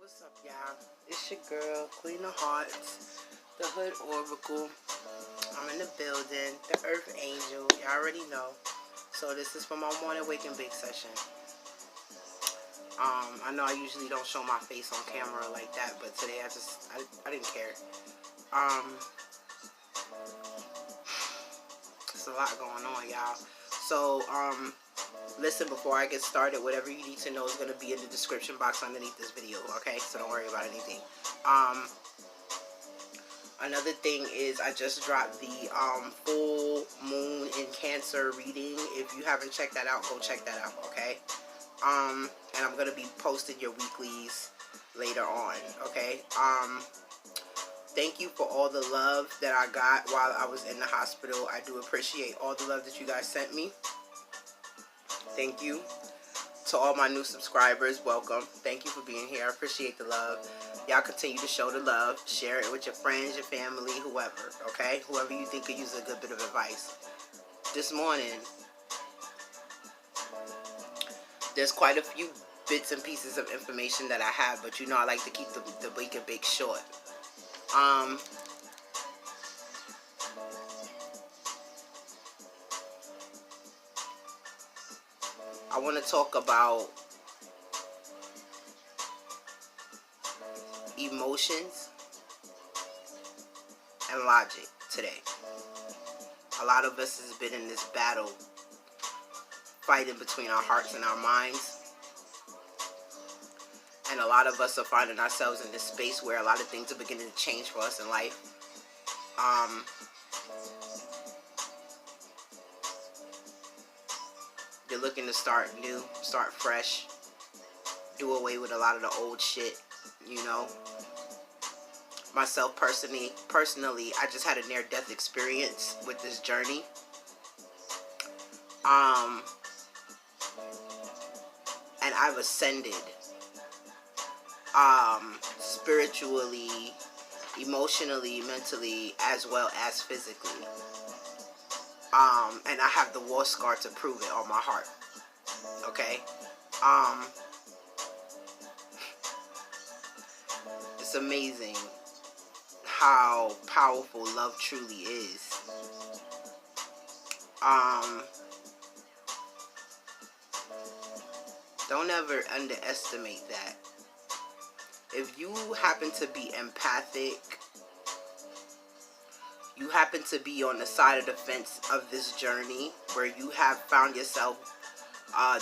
What's up, y'all? It's your girl, Queen of Hearts, the Hood Oracle. I'm in the building, the Earth Angel. Y'all already know. So this is for my morning wake and bake session. I know I usually don't show my face on camera like that, but today I didn't care. There's a lot going on, y'all. So, listen, before I get started, whatever you need to know is going to be in the description box underneath this video, okay? So don't worry about anything. Another thing is I just dropped the full moon in Cancer reading. If you haven't checked that out, go check that out, okay? And I'm going to be posting your weeklies later on, okay? Thank you for all the love that I got while I was in the hospital. I do appreciate all the love that you guys sent me. Thank you. To all my new subscribers, welcome. Thank you for being here. I appreciate the love. Y'all continue to show the love. Share it with your friends, your family, whoever, okay? Whoever you think could use a good bit of advice. This morning, there's quite a few bits and pieces of information that I have, but you know I like to keep the wake and bake short. I want to talk about emotions and logic today. A lot of us has been in this battle, fighting between our hearts and our minds. And a lot of us are finding ourselves in this space where a lot of things are beginning to change for us in life. You're looking to start new, start fresh, do away with a lot of the old shit, you know. Myself personally, I just had a near-death experience with this journey. And I've ascended. Spiritually, emotionally, mentally, as well as physically. And I have the war scar to prove it on my heart. Okay? It's amazing how powerful love truly is. Don't ever underestimate that. If you happen to be empathic, you happen to be on the side of the fence of this journey where you have found yourself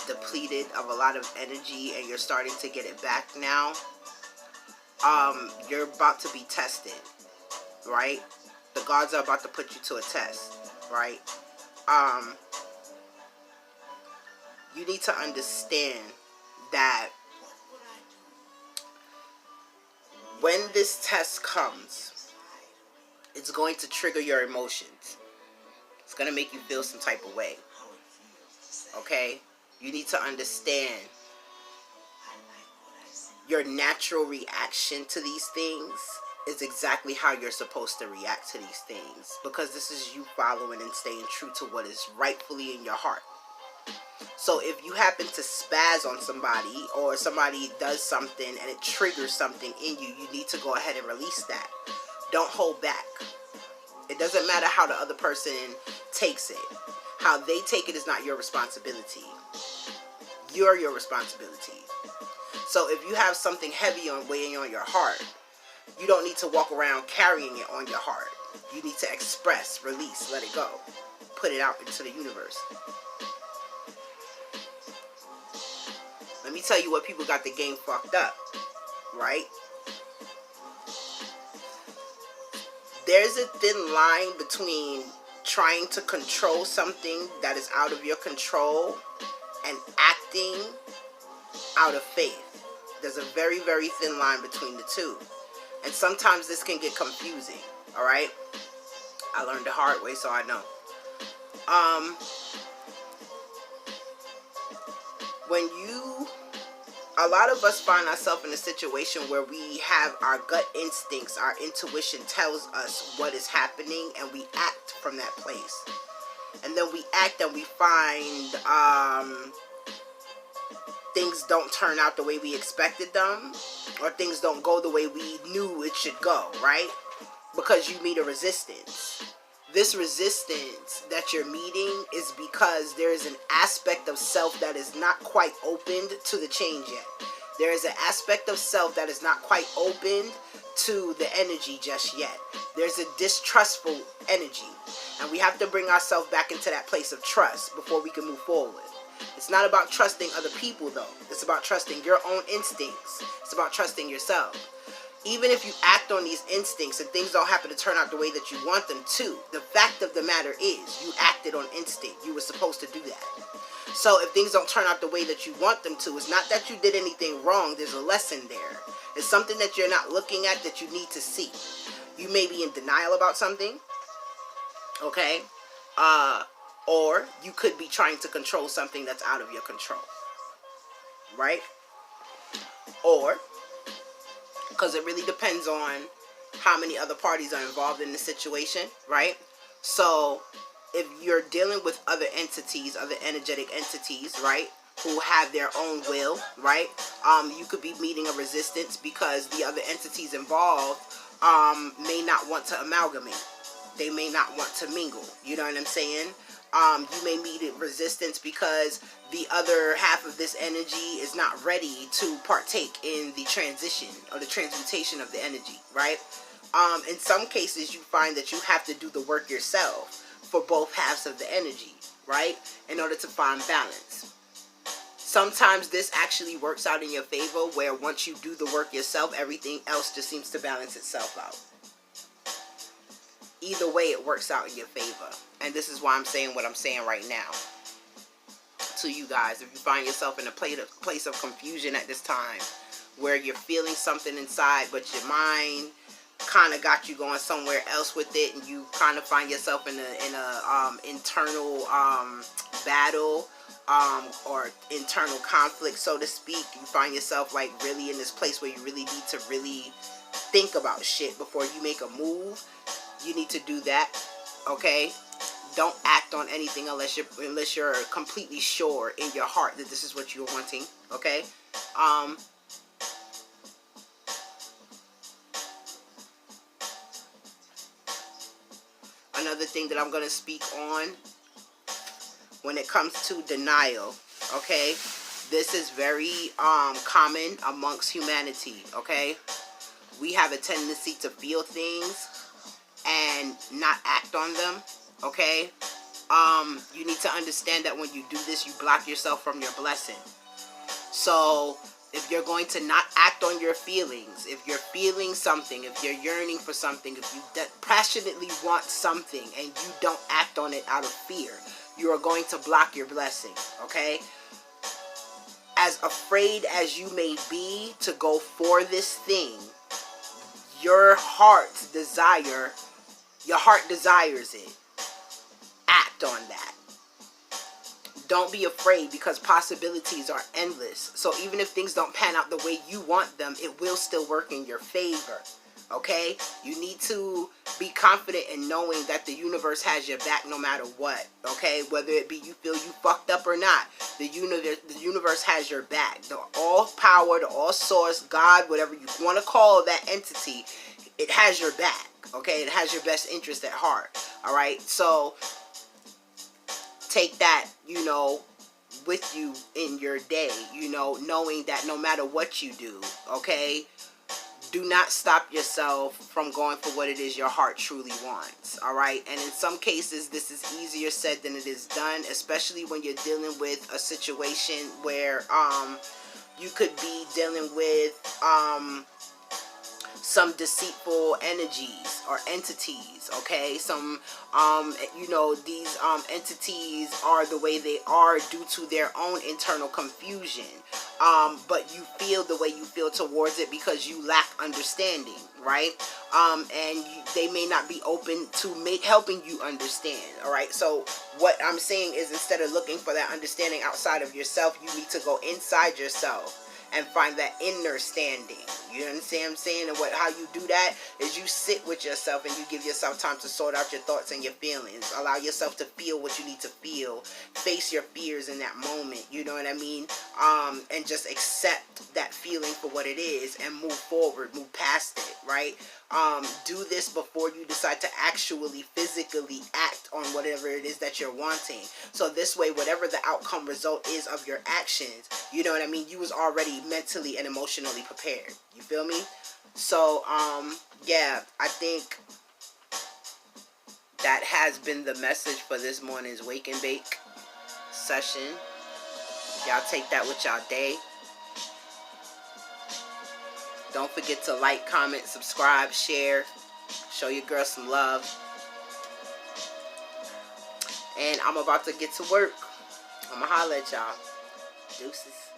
depleted of a lot of energy and you're starting to get it back now, you're about to be tested, right? The gods are about to put you to a test, right? You need to understand that when this test comes, it's going to trigger your emotions. It's going to make you feel some type of way. Okay? You need to understand your natural reaction to these things is exactly how you're supposed to react to these things. Because this is you following and staying true to what is rightfully in your heart. So if you happen to spaz on somebody or somebody does something and it triggers something in you, you need to go ahead and release that. Don't hold back. It doesn't matter how the other person takes it. How they take it is not your responsibility. You're your responsibility. So if you have something heavy weighing on your heart, you don't need to walk around carrying it on your heart. You need to express, release, let it go. Put it out into the universe. Let me tell you what people got the game fucked up, right? There's a thin line between trying to control something that is out of your control and acting out of faith. There's a very, very thin line between the two. And sometimes this can get confusing, all right? I learned the hard way, so I know. A lot of us find ourselves in a situation where we have our gut instincts, our intuition tells us what is happening, and we act from that place. And then we act and we find things don't turn out the way we expected them, or things don't go the way we knew it should go, right? Because you meet a resistance. This resistance that you're meeting is because there is an aspect of self that is not quite opened to the change yet. There is an aspect of self that is not quite opened to the energy just yet. There's a distrustful energy, and we have to bring ourselves back into that place of trust before we can move forward. It's not about trusting other people though. It's about trusting your own instincts. It's about trusting yourself. Even if you act on these instincts and things don't happen to turn out the way that you want them to, the fact of the matter is you acted on instinct. You were supposed to do that. So if things don't turn out the way that you want them to, it's not that you did anything wrong. There's a lesson there. It's something that you're not looking at that you need to see. You may be in denial about something, okay? Or you could be trying to control something that's out of your control, right? Or, because it really depends on how many other parties are involved in the situation, right? So if you're dealing with other entities, other energetic entities, right, who have their own will, right, you could be meeting a resistance because the other entities involved may not want to amalgamate. They may not want to mingle. You know what I'm saying? You may meet resistance because the other half of this energy is not ready to partake in the transition or the transmutation of the energy, right? In some cases, you find that you have to do the work yourself for both halves of the energy, right? In order to find balance. Sometimes this actually works out in your favor, where once you do the work yourself, everything else just seems to balance itself out. Either way, it works out in your favor. And this is why I'm saying what I'm saying right now to you guys. If you find yourself in a place of confusion at this time, where you're feeling something inside, but your mind kind of got you going somewhere else with it, and you kind of find yourself in a internal battle or internal conflict, so to speak. You find yourself like really in this place where you really need to really think about shit before you make a move. You need to do that, okay? Don't act on anything unless you're completely sure in your heart that this is what you're wanting, okay? Another thing that I'm going to speak on when it comes to denial, okay? This is very common amongst humanity, okay? We have a tendency to feel things and not act on them, okay? You need to understand that when you do this, you block yourself from your blessing. So if you're going to not act on your feelings, if you're feeling something, if you're yearning for something, if you passionately want something and you don't act on it out of fear, you are going to block your blessing, okay? As afraid as you may be to go for this thing, your heart desires it. Act on that. Don't be afraid, because possibilities are endless. So even if things don't pan out the way you want them, it will still work in your favor. Okay? You need to be confident in knowing that the universe has your back no matter what. Okay? Whether it be you feel you fucked up or not, the universe has your back. The all power, the all source, God, whatever you want to call that entity, it has your back. Okay? It has your best interest at heart. Alright? So take that, you know, with you in your day, you know, knowing that no matter what you do, okay, do not stop yourself from going for what it is your heart truly wants, all right? And in some cases, this is easier said than it is done, especially when you're dealing with a situation where you could be dealing with some deceitful energies or entities, okay? Some, you know, these entities are the way they are due to their own internal confusion. But you feel the way you feel towards it because you lack understanding, right? And they may not be open to helping you understand, all right? So what I'm saying is, instead of looking for that understanding outside of yourself, you need to go inside yourself and find that inner standing. You understand what I'm saying? And how you do that is you sit with yourself and you give yourself time to sort out your thoughts and your feelings. Allow yourself to feel what you need to feel. Face your fears in that moment. You know what I mean? And just accept that feeling for what it is and move forward, move past it, right? Do this before you decide to actually physically act on whatever it is that you're wanting. So this way, whatever the outcome result is of your actions, you know what I mean, you was already mentally and emotionally prepared. You feel me? So yeah, I think that has been the message for this morning's Wake and Bake session. Y'all take that with y'all day. Don't forget to like, comment, subscribe, share. Show your girl some love. And I'm about to get to work. I'ma holla at y'all. Deuces.